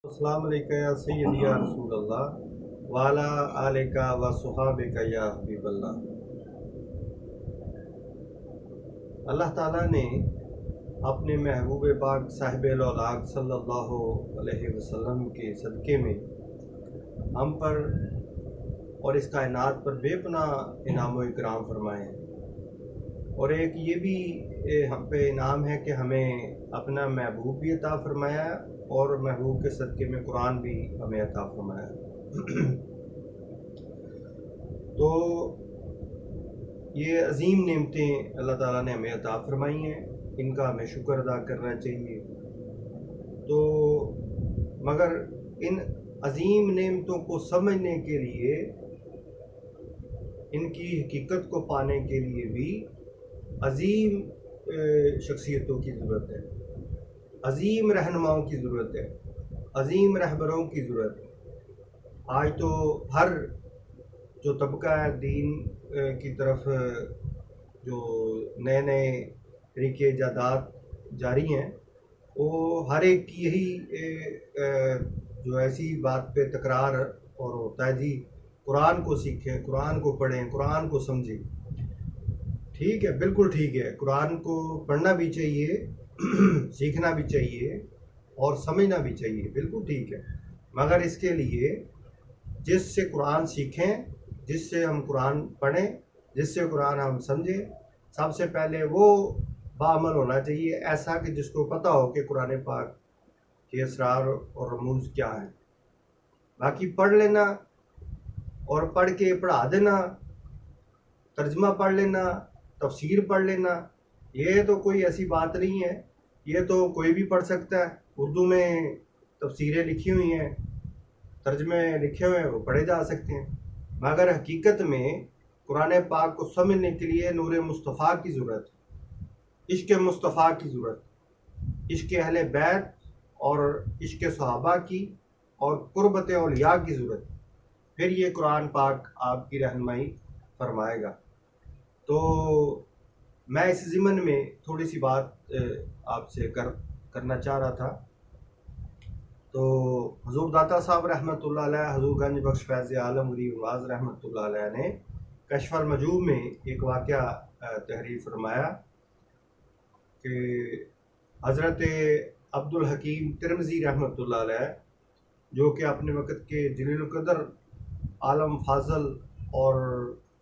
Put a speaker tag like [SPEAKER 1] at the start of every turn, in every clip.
[SPEAKER 1] अस्सलाम वालेकुम या सय्यदी या रसूल अल्लाह वाला आलिका व सुहाबिका या हबीबल्लाह। अल्लाह ताला ने अपने महबूब पाक साहिब औलाद सल्लल्लाहु अलैहि वसल्लम के सदक़े में हम पर और इस कायनात पर बेपनाह इनाम व इकराम फरमाए हैं। और एक ये भी हम पे इनाम है कि हमें अपना महबूब भी अता फरमाया और महबूब के सदक़े में कुरान भी हमें अता फरमाया। तो ये अजीम नेमतें अल्लाह ताला ने हमें अता फरमाई हैं, इनका हमें शुक्र अदा करना चाहिए। तो मगर इन अजीम नेमतों को समझने के लिए, इनकी हकीकत को पाने के लिए भी अजीम शख्सियतों की ज़रूरत है, अजीम रहनुमाओं की ज़रूरत है, अजीम रहबरों की ज़रूरत है। आज तो हर जो तबका है दीन की तरफ जो नए नए तरीके ईजादात जारी हैं, वो हर एक की यही जो ऐसी बात पे तकरार और होता है जी कुरान को सीखें, कुरान को पढ़ें, कुरान को समझें। ठीक है, बिल्कुल ठीक है, कुरान को पढ़ना भी चाहिए, सीखना भी चाहिए और समझना भी चाहिए, बिल्कुल ठीक है। मगर इसके लिए जिससे कुरान सीखें, जिससे हम कुरान पढ़ें, जिससे कुरान हम समझें, सबसे पहले वो बाअमल होना चाहिए, ऐसा कि जिसको पता हो कि कुरान पाक के असरार और रमूज़ क्या हैं। बाकी पढ़ लेना और पढ़ के पढ़ा देना, तर्जमा पढ़ लेना, तफसीर पढ़ लेना, ये तो कोई ऐसी बात नहीं है। ये तो कोई भी पढ़ सकता है। उर्दू में तफसीरें लिखी हुई हैं, तर्जमे लिखे हुए हैं, वो पढ़े जा सकते हैं। मगर हकीकत में कुरान पाक को समझने के लिए नूर मुस्तफ़ा की ज़रूरत है, इश्क़ मुस्तफ़ा की ज़रूरत, इश्क़ अहले बैत और इश्क़ सहाबा की और कुर्बत औलिया की ज़रूरत। फिर ये कुरान पाक आपकी रहनुमाई फरमाएगा। तो मैं इस ज़िमन में थोड़ी सी बात आपसे करना चाह रहा था। तो हुज़ूर दाता साहब रहमतुल्लाह अलैह, हुज़ूर गंज बख्श फैज़ आलम गरीब नवाज़ रहमतुल्लाह अलैह ने कश्फ़ुल मजूब में एक वाक़या तहरीर फरमाया कि हज़रत अब्दुल हकीम तिरमिज़ी रहमतुल्लाह अलैह, जो कि अपने वक़्त के जलील क़द्र आलम फाज़ल और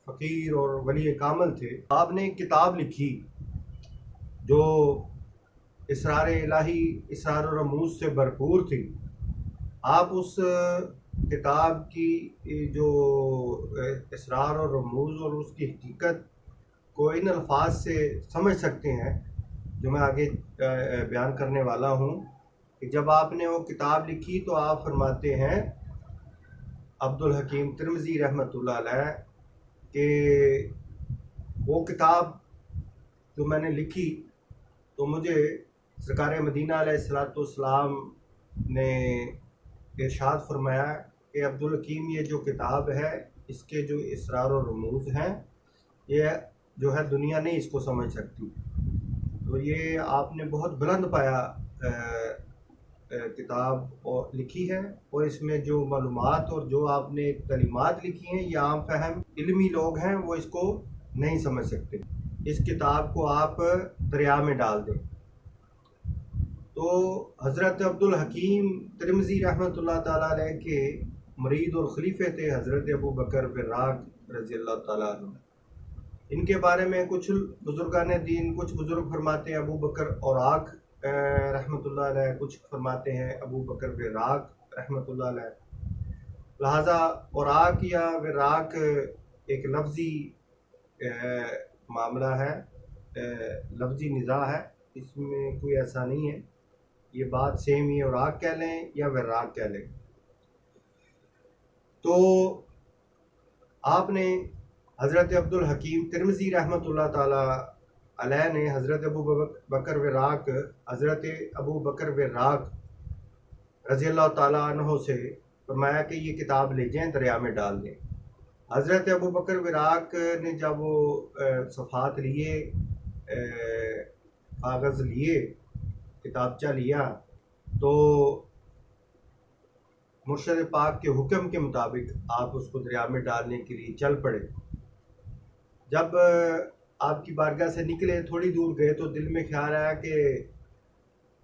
[SPEAKER 1] फ़कीर और वली कामिल थे, आपने एक किताब लिखी जो इसरार इलाही, इसरार और रमूज़ से भरपूर थी। आप उस किताब की जो इसरार और रमूज़ और उसकी हकीकत को इन अल्फाज से समझ सकते हैं जो मैं आगे बयान करने वाला हूँ कि जब आपने वो किताब लिखी तो आप फरमाते हैं, अब्दुल हकीम तिरमिज़ी रहमतुल्लाह अलैह, कि वो किताब जो मैंने लिखी तो मुझे सरकार मदीना अलैहिस्सलाम ने इरशाद फरमाया कि अब्दुल हकीम, ये जो किताब है इसके जो इसरार और रमूज़ हैं, ये जो है दुनिया नहीं इसको समझ सकती। तो ये आपने बहुत बुलंद पाया किताब और लिखी है, और इसमें जो मालूमात और जो आपने तलीमात लिखी हैं, ये आम फहम इल्मी लोग हैं वो इसको नहीं समझ सकते। इस किताब को आप दरिया में डाल दें। तो हज़रत अब्दुल हकीम तिरमिज़ी रहमतुल्लाह ताला अलैह के मुरीद और खलीफे थे हज़रत अबू बकर वर्राक रज़ियल्लाहु ताला अन्हु। इनके बारे में कुछ बुजुर्गान दीन, कुछ बुजुर्ग फरमाते हैं अबू बकर औराक रहमतुल्लाह अलैह, कुछ फरमाते हैं अबू बकर वर्राक रहमतुल्लाह अलैह। लिहाजा औराक या वर्राक एक लफ्ज़ी मामला है, लफ्ज़ी निज़ा है, इसमें कोई ऐसा नहीं है। ये बात सेम ही औराक कह लें या वर्राक कह लें। तो आपने हज़रत अब्दुल हकीम तिरमिज़ी रहमतुल्लाह ताला अलैह ने हज़रत अबू बकर वर्राक, हज़रत अबू बकर वर्राक रज़ियल्लाहु ताला अन्हु से फरमाया कि ये किताब ले जाएं, दरिया में डाल दें। हज़रत अबू बकर वर्राक ने जब वो सफ़ात लिए, कागज़ लिए, किताबचा लिया, तो मुर्शद पाक के हुक्म के मुताबिक आप उसको दरिया में डालने के लिए चल पड़े। जब आपकी बारगाह से निकले, थोड़ी दूर गए तो दिल में ख्याल आया कि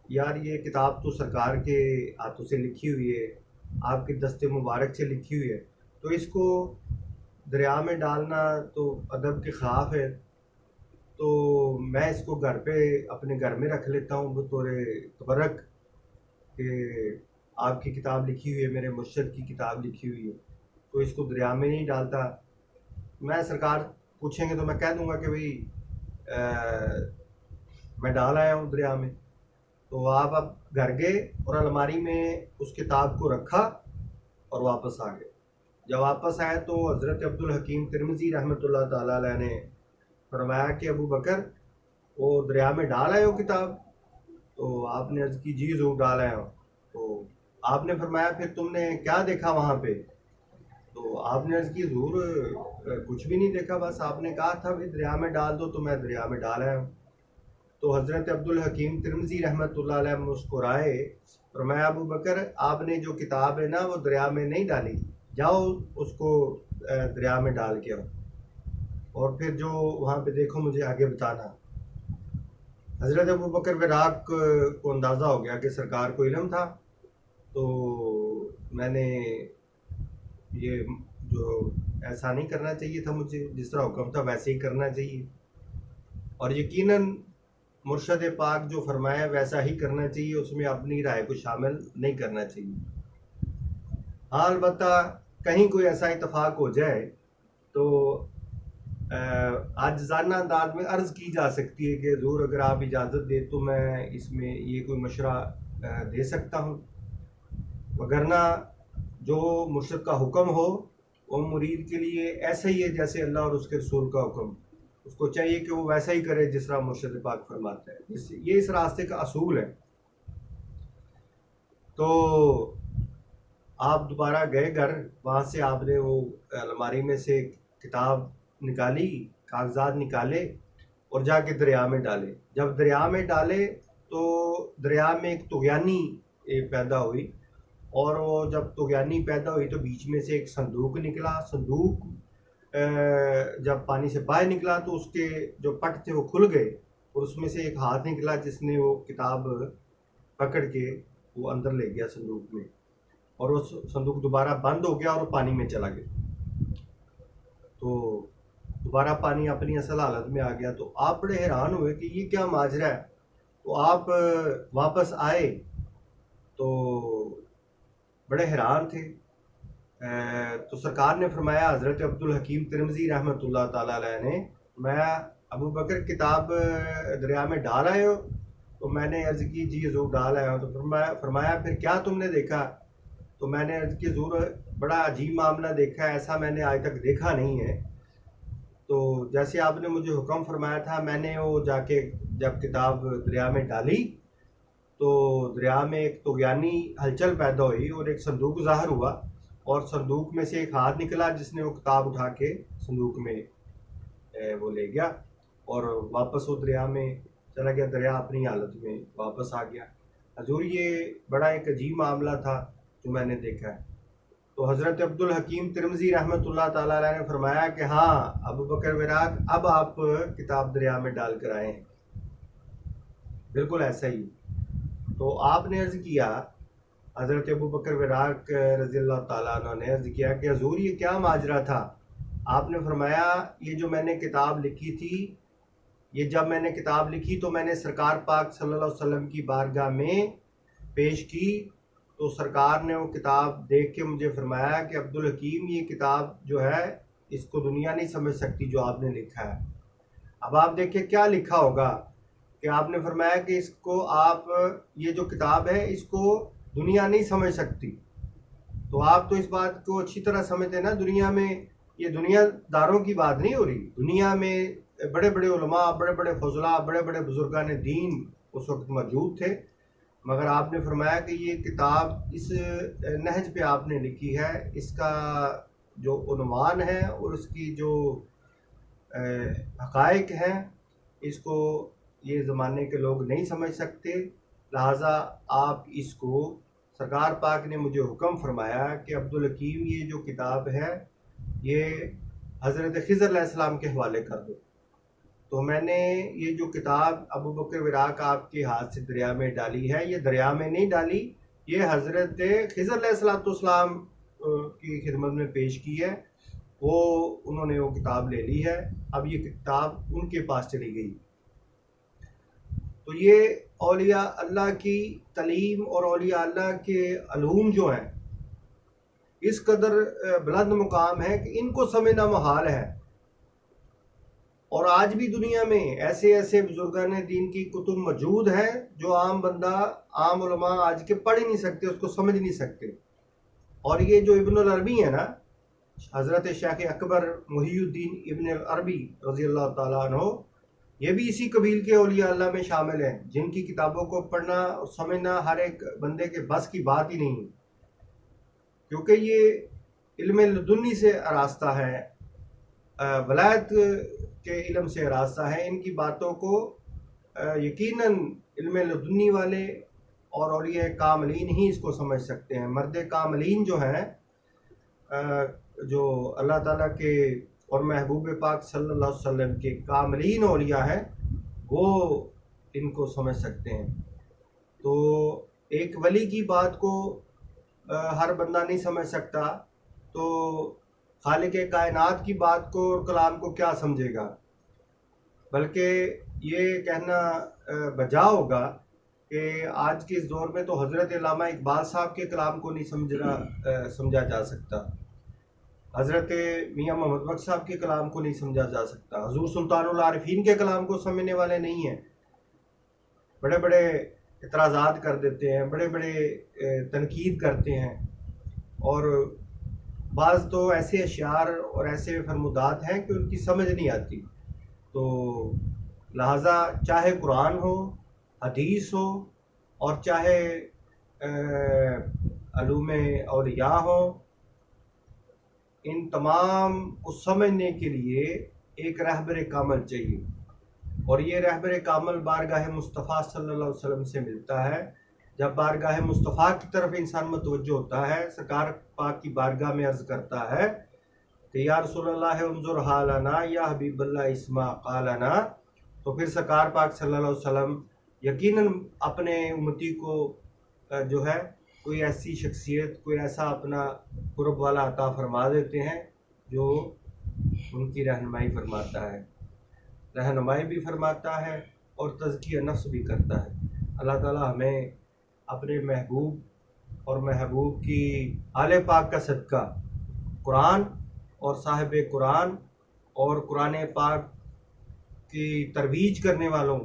[SPEAKER 1] यार ये किताब तो सरकार के हाथों से लिखी हुई है, आपके दस्ते मुबारक से लिखी हुई है, तो इसको दरिया में डालना तो अदब के ख़िलाफ़ है। तो मैं इसको घर पे अपने घर में रख लेता हूँ बतौर तबरक कि आपकी किताब लिखी हुई है, मेरे मुर्शद की किताब लिखी हुई है, तो इसको दरिया में नहीं डालता। मैं सरकार पूछेंगे तो मैं कह दूंगा कि भाई मैं डाल आया हूँ दरिया में। तो आप अब घर गए और अलमारी में उस किताब को रखा और वापस आ गए। जब वापस आए तो हज़रत अब्दुल हकीम तिरमिज़ी रहमतुल्लाह ताला अलैह ने फरमाया कि अबू बकर वो दरिया में डाल आए हो किताब? तो आपने अर्ज़ की जी ज़रूर डाल आया हूँ। तो आपने फरमाया फिर तुमने क्या देखा वहाँ पे? तो आपने अर्ज़ की ज़रूर कुछ भी नहीं देखा, बस आपने कहा था भाई दरिया में डाल दो, तो मैं दरिया में डाल आया हूँ। तो हज़रत अब्दुल हकीम तिरमिज़ी रहमतुल्लाह अलैह मुस्कुराए, फरमाया अबू बकर आपने जो किताब है ना वो दरिया में नहीं डाली, जाओ उसको दरिया में डाल के आओ और फिर जो वहाँ पे देखो मुझे आगे बताना। हज़रत अबू बकर वराक को अंदाज़ा हो गया कि सरकार को इल्म था, तो मैंने ये जो ऐसा नहीं करना चाहिए था, मुझे जिस तरह हुक्म था वैसे ही करना चाहिए, और यकीनन मुर्शद पाक जो फरमाया वैसा ही करना चाहिए, उसमें अपनी राय को शामिल नहीं करना चाहिए। हाँ अलबत्ता कहीं कोई ऐसा इतफाक़ हो जाए तो आजिज़ाना अंदाज में अर्ज़ की जा सकती है कि ज़रूर अगर आप इजाज़त दें तो मैं इसमें ये कोई मशवरा दे सकता हूँ, वगरना जो मुर्शद का हुक्म हो वो मुरीद के लिए ऐसा ही है जैसे अल्लाह और उसके रसूल का हुक्म, उसको चाहिए कि वो वैसा ही करे जिस तरह मुर्शद पाक फरमाता है। ये इस रास्ते का असूल है। तो आप दोबारा गए घर, वहाँ से आपने वो अलमारी में से किताब निकाली, कागजात निकाले और जाके दरिया में डाले। जब दरिया में डाले तो दरिया में एक तुगयानी पैदा हुई, और वो जब तुगयानी पैदा हुई तो बीच में से एक संदूक निकला। संदूक जब पानी से बाहर निकला तो उसके जो पट थे वो खुल गए और उसमें से एक हाथ निकला जिसने वो किताब पकड़ के वो अंदर ले गया संदूक में, और वो संदूक दोबारा बंद हो गया और वो पानी में चला गया। तो दोबारा पानी अपनी असल हालत में आ गया। तो आप बड़े हैरान हुए कि ये क्या माजरा है। तो आप वापस आए तो बड़े हैरान थे। तो सरकार ने फरमाया, हज़रत अब्दुल हकीम तिरमिज़ी रहमतुल्लाह ताला अलैह ने, मैं अबू बकर किताब दरिया में डाल आए हो? तो मैंने अर्ज़ की जी ज़रूर डाल आया हूँ। तो फरमाया फिर क्या तुमने देखा? तो मैंने अर्ज़ की ज़रूर बड़ा अजीब मामला देखा है, ऐसा मैंने आज तक देखा नहीं है। तो जैसे आपने मुझे हुक्म फरमाया था, मैंने वो जाके जब किताब दरिया में डाली तो दरिया में एक तुगयानी हलचल पैदा हुई और एक संदूक ज़ाहिर हुआ, और संदूक में से एक हाथ निकला जिसने वो किताब उठा के संदूक में वो ले गया और वापस वो दरिया में चला गया। दरिया अपनी हालत में वापस आ गया। हजूर ये बड़ा एक अजीब मामला था जो मैंने देखा है। तो हज़रत अब्दुल हकीम तिरमिज़ी रहमतुल्लाह ताला अलैह ने फरमाया कि हाँ अबू बकर वराक, अब आप किताब दरिया में डाल कर आए हैं, बिल्कुल ऐसा ही। तो आपने अर्ज़ किया, हज़रत अबू बकर वराक रज़ियल्लाहु ताला अन्हु ने अर्ज़ किया कि हजूर ये क्या माजरा था? आपने फरमाया ये जो मैंने किताब लिखी थी, ये जब मैंने किताब लिखी तो मैंने सरकार पाक सल्लल्लाहु अलैहि वसल्लम की बारगाह में पेश की, तो सरकार ने वो किताब देख के मुझे फरमाया कि अब्दुल हकीम ये किताब जो है इसको दुनिया नहीं समझ सकती जो आपने लिखा है। अब आप देखिए क्या लिखा होगा कि आपने फरमाया कि इसको आप, ये जो किताब है इसको दुनिया नहीं समझ सकती। तो आप तो इस बात को अच्छी तरह समझते हैं ना, दुनिया में ये दुनियादारों की बात नहीं हो रही, दुनिया में बड़े बड़े उलमा, बड़े बड़े फजला, बड़े बड़े बुजुर्गान दीन उस वक्त मौजूद थे, मगर आपने फरमाया कि ये किताब इस नहज पे आपने लिखी है, इसका जो उन्वान है और उसकी जो हक़ाइक़ हैं इसको ये ज़माने के लोग नहीं समझ सकते, लिहाजा आप इसको सरकार पाक ने मुझे हुक्म फरमाया कि अब्दुल हकीम ये जो किताब है ये हज़रत खिज़र अलैहिस्सलाम के हवाले कर दो। तो मैंने ये जो किताब अबू बकर विराक आपके हाथ से दरिया में डाली है, ये दरिया में नहीं डाली, ये हज़रत खिज़र अलैहिस्सलाम की खिदमत में पेश की है। वो उन्होंने वो किताब ले ली है, अब ये किताब उनके पास चली गई। तो ये औलिया अल्लाह की तलीम और औलिया अल्लाह के अलूम जो हैं इस कदर बुलंद मुकाम है कि इनको समझना मुहाल है। और आज भी दुनिया में ऐसे ऐसे बुजुर्गान दीन की कुतुब मौजूद हैं जो आम बंदा, आम उलमा आज के पढ़ ही नहीं सकते, उसको समझ नहीं सकते। और ये जो इब्नुल अरबी है ना, हज़रत शेख अकबर मुहियुद्दीन इब्न अरबी रज़ी अल्लाह ताला अन्हु, ये भी इसी कबील के औलिया अल्लाह में शामिल हैं, जिनकी किताबों को पढ़ना और समझना हर एक बंदे के बस की बात ही नहीं, क्योंकि ये इल्म लदुन्नी से आरास्ता है, वलायत के इल्म से आरास्ता है। इनकी बातों को यकीनन इल्म लदुन्नी वाले और औलिया कामलीन ही इसको समझ सकते हैं। मर्द कामलीन जो हैं, जो अल्लाह ताला के और महबूब पाक सल्लल्लाहु अलैहि वसल्लम के कामलीन औलिया हैं, वो इनको समझ सकते हैं। तो एक वली की बात को हर बंदा नहीं समझ सकता, तो खालिक कायनात की बात को और कलाम को क्या समझेगा। बल्कि ये कहना बजा होगा कि आज के इस दौर में तो हज़रत अल्लामा इकबाल साहब के कलाम को नहीं समझा जा सकता, हज़रत मियाँ मोहम्मद बख्श साहब के कलाम को नहीं समझा जा सकता, हुज़ूर सुल्तानुल आरिफीन के कलाम को समझने वाले नहीं हैं। बड़े बड़े इतराज़ात कर देते हैं, बड़े बड़े तनकीद करते हैं, और बाज़ तो ऐसे अशार और ऐसे फरमुदात हैं कि उनकी समझ नहीं आती। तो लिहाजा चाहे कुरान हो, हदीस हो, और चाहे अलूमे औलिया हो, इन तमाम को समझने के लिए एक रहबर कामल चाहिए, और ये रहबर कामल बारगाह मुस्तफ़ा सल्लल्लाहु अलैहि वसल्लम से मिलता है। जब बारगाह मुस्तफ़ा की तरफ इंसान मुतवज्जो होता है, सरकार पाक की बारगाह में अर्ज़ करता है कि या रसूलल्लाह उन्ज़ुर हालना या हबीबल्लाह इस्मा क़ालना, तो फिर सरकार पाक सल्लल्लाहु अलैहि वसल्लम यकीनन अपने उम्मती को जो है कोई ऐसी शख्सियत, कोई ऐसा अपना कुर्ब वाला अता फरमा देते हैं जो उनकी रहनुमाई फरमाता है, रहनुमाई भी फरमाता है और तज़किया नफ्स भी करता है। अल्लाह ताला हमें अपने महबूब और महबूब की आले पाक का सदका कुरान और साहिब कुरान और कुरान पाक की तरवीज करने वालों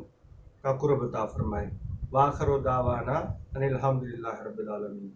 [SPEAKER 1] का कुर्ब अता फरमाए। वाखिर दावाना अनिल हम्दुलिल्लाहि रब्बिल आलमीन।